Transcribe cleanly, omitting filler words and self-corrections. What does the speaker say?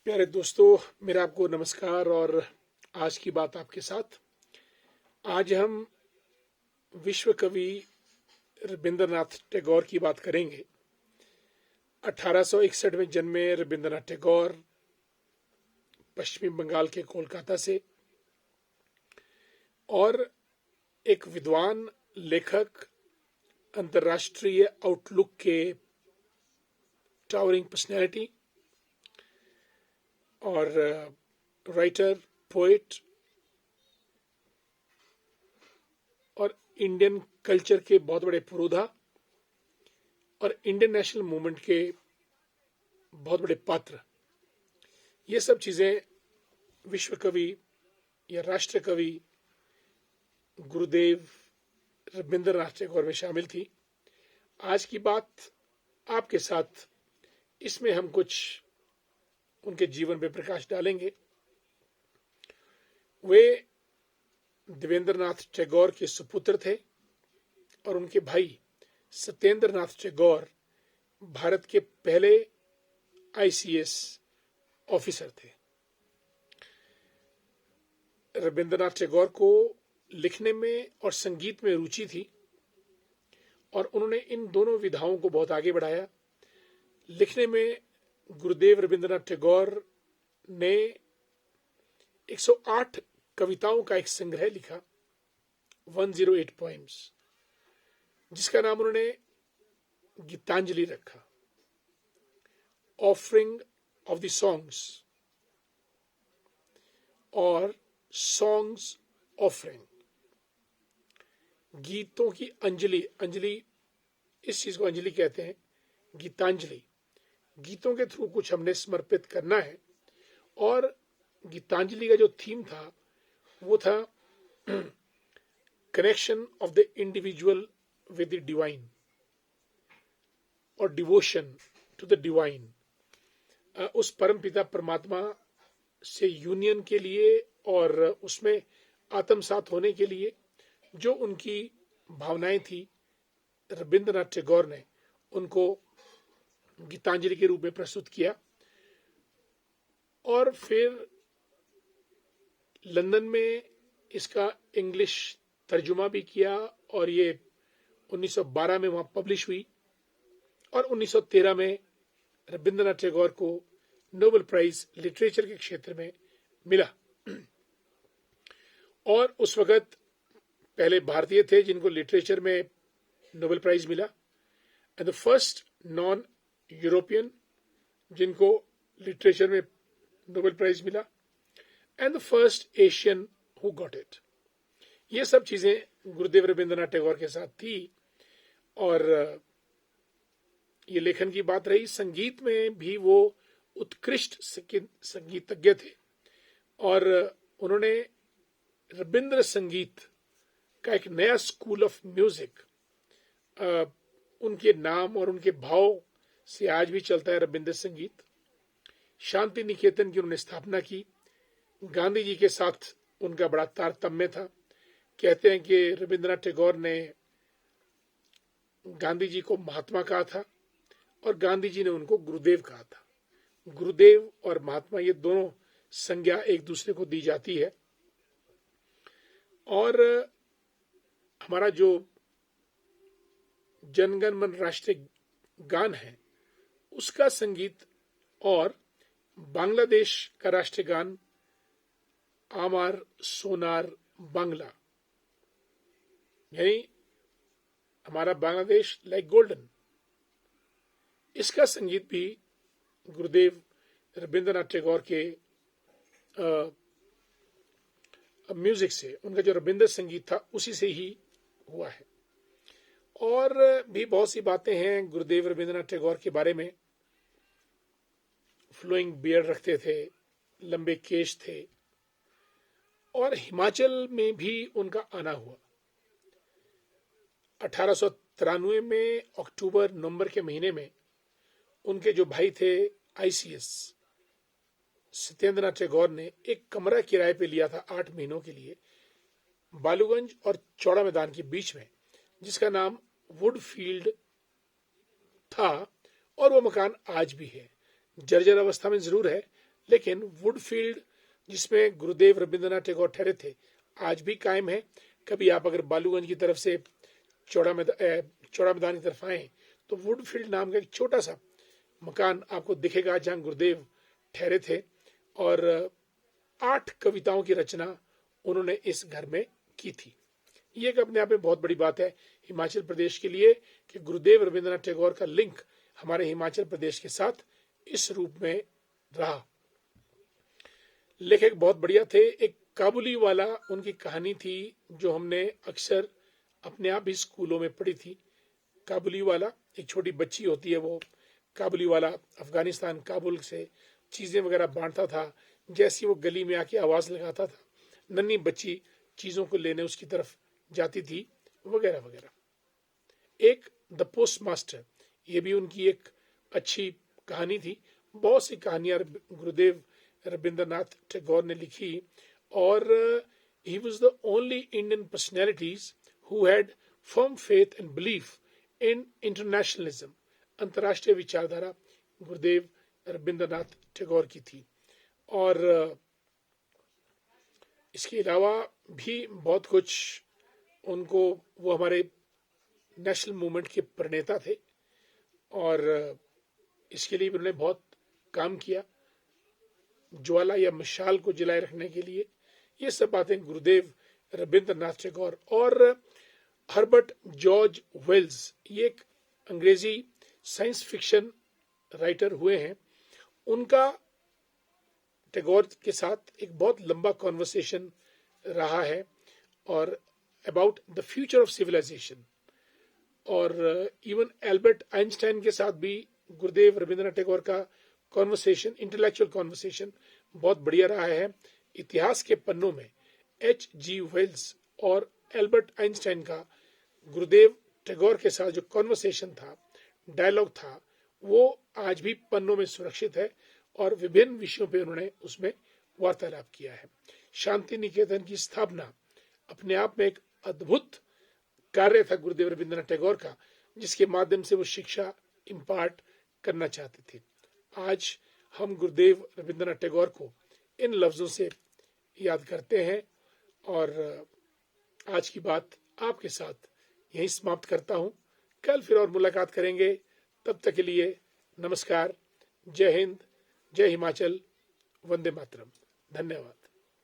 प्यारे दोस्तों, मेरा आपको नमस्कार। और आज की बात आपके साथ। आज हम विश्व कवि रविंद्रनाथ टैगोर की बात करेंगे। 1861 में जन्मे रविंद्रनाथ टैगोर पश्चिमी बंगाल के कोलकाता से, और एक विद्वान, लेखक, अंतर्राष्ट्रीय आउटलुक के टावरिंग पर्सनैलिटी और राइटर, पोएट और इंडियन कल्चर के बहुत बड़े पुरोधा और इंडियन नेशनल मूवमेंट के बहुत बड़े पात्र। ये सब चीजें विश्व कवि या राष्ट्र कवि गुरुदेव रविंद्रनाथ टैगोर में शामिल थी। आज की बात आपके साथ, इसमें हम कुछ उनके जीवन पे प्रकाश डालेंगे। वे देवेंद्रनाथ टैगोर के सुपुत्र थे और उनके भाई सत्येंद्रनाथ टैगोर भारत के पहले आईसीएस ऑफिसर थे। रविंद्रनाथ टैगोर को लिखने में और संगीत में रुचि थी और उन्होंने इन दोनों विधाओं को बहुत आगे बढ़ाया। लिखने में गुरुदेव रविंद्रनाथ टैगोर ने 108 कविताओं का एक संग्रह लिखा, 108 पोएम्स, जिसका नाम उन्होंने गीतांजलि रखा, ऑफरिंग ऑफ द सॉन्ग्स और सॉन्ग्स ऑफरिंग, गीतों की अंजलि। अंजलि, इस चीज को अंजलि कहते हैं, गीतांजलि। गीतों के थ्रू कुछ हमने समर्पित करना है। और गीतांजलि का जो थीम था वो था connection of the individual with the divine और डिवोशन टू द डिवाइन, उस परम पिता परमात्मा से यूनियन के लिए और उसमें आत्मसात होने के लिए जो उनकी भावनाएं थी, रविंद्रनाथ टैगोर ने उनको गीतांजलि के रूप में प्रस्तुत किया। और फिर लंदन में इसका इंग्लिश तर्जुमा भी किया और ये 1912 में वहां पब्लिश हुई। और 1913 में रविंद्रनाथ टैगोर को नोबेल प्राइज लिटरेचर के क्षेत्र में मिला। और उस वक्त पहले भारतीय थे जिनको लिटरेचर में नोबेल प्राइज मिला, and the first non European जिनको लिटरेचर में नोबेल प्राइज मिला, and the first Asian who got it. ये सब चीजें गुरुदेव रविंद्रनाथ टैगोर के साथ थी। और ये लेखन की बात रही। संगीत में भी वो उत्कृष्ट संगीतज्ञ थे और उन्होंने रविंद्र संगीत का एक नया स्कूल ऑफ म्यूजिक उनके नाम और उनके भाव से आज भी चलता है, रविंद्र संगीत। शांति निकेतन की उन्होंने स्थापना की। गांधी जी के साथ उनका बड़ा तारतम्य था। कहते हैं कि रविंद्रनाथ टैगोर ने गांधी जी को महात्मा कहा था और गांधी जी ने उनको गुरुदेव कहा था। गुरुदेव और महात्मा, ये दोनों संज्ञा एक दूसरे को दी जाती है। और हमारा जो जनगण मन राष्ट्रीय गान है उसका संगीत और बांग्लादेश का राष्ट्रीय गान आमार सोनार बांग्ला, यानी हमारा बांग्लादेश लाइक गोल्डन, इसका संगीत भी गुरुदेव रविंद्रनाथ टैगोर के म्यूजिक से, उनका जो रविंद्र संगीत था उसी से ही हुआ है। और भी बहुत सी बातें हैं गुरुदेव रविंद्रनाथ टैगोर के बारे में। फ्लोइंग बियर्ड रखते थे, लंबे केश थे, और हिमाचल में भी उनका आना हुआ। 1893 में अक्टूबर नवंबर के महीने में उनके जो भाई थे आईसीएस सत्येंद्रनाथ टैगोर ने एक कमरा किराए पे लिया था 8 महीनों के लिए बालूगंज और चौड़ा मैदान के बीच में, जिसका नाम वुडफील्ड था। और वो मकान आज भी है, जर्जर अवस्था में जरूर है लेकिन वुडफील्ड जिसमें गुरुदेव रविंद्रनाथ टैगोर ठहरे थे आज भी कायम है। कभी आप अगर बालूगंज की तरफ से चौड़ा मैदान की तरफ आए तो वुडफील्ड नाम का एक छोटा सा मकान आपको दिखेगा जहां गुरुदेव ठहरे थे, और 8 कविताओं की रचना उन्होंने इस घर में की थी। ये एक अपने आप में बहुत बड़ी बात है हिमाचल प्रदेश के लिए कि गुरुदेव रविंद्रनाथ टैगोर का लिंक हमारे हिमाचल प्रदेश के साथ इस रूप में रहा। लेखक बहुत बढ़िया थे। एक काबुली वाला उनकी कहानी थी जो हमने अक्सर अपने आप ही स्कूलों में पढ़ी थी। काबुली वाला, एक छोटी बच्ची होती है, वो काबुली वाला अफगानिस्तान काबुल से चीजें वगैरह बांटता था। जैसी वो गली में आके आवाज लगाता था, नन्ही बच्ची चीजों को लेने उसकी तरफ जाती थी, वगैरह वगैरह। एक द पोस्ट मास्टर, ये भी उनकी एक अच्छी कहानी थी। बहुत सी कहानियां गुरुदेव रविंद्रनाथ टैगोर ने लिखी, और he was the only Indian personalities who had firm faith and belief in internationalism. अंतर्राष्ट्रीय विचारधारा गुरुदेव रविंद्रनाथ टैगोर की थी। और इसके अलावा भी बहुत कुछ उनको, वो हमारे नेशनल मूवमेंट के प्रणेता थे और इसके लिए उन्होंने बहुत काम किया, ज्वाला या मशाल को जलाए रखने के लिए। ये सब बातें गुरुदेव रविंद्रनाथ टैगोर। और हर्बर्ट जॉर्ज वेल्स, ये एक अंग्रेजी साइंस फिक्शन राइटर हुए हैं। उनका टैगोर के साथ एक बहुत लंबा कॉन्वर्सेशन रहा है, और about the future of civilization. और इवन एल्बर्ट आइंस्टाइन के साथ भी गुरुदेव रविंद्रनाथ टैगोर का कॉन्वर्सेशन, इंटेलेक्चुअल कॉन्वर्सेशन बहुत बढ़िया रहा है। इतिहास के पन्नों में H.G. वेल्स और एल्बर्ट आइंस्टाइन का गुरुदेव टैगोर के साथ जो कॉन्वर्सेशन था, डायलॉग था, वो आज भी पन्नों में सुरक्षित है और विभिन्न विषयों पे उन्होंने उसमें वार्तालाप किया है। शांति निकेतन की स्थापना अपने आप में एक अद्भुत कार्य था गुरुदेव रविंद्रनाथ टैगोर का, जिसके माध्यम से वो शिक्षा इम्पार्ट करना चाहते थे। आज हम गुरुदेव रविंद्रनाथ टैगोर को इन लफ्जों से याद करते हैं, और आज की बात आपके साथ यहीं समाप्त करता हूं। कल फिर और मुलाकात करेंगे। तब तक के लिए नमस्कार, जय हिंद, जय हिमाचल, वंदे मातरम। धन्यवाद।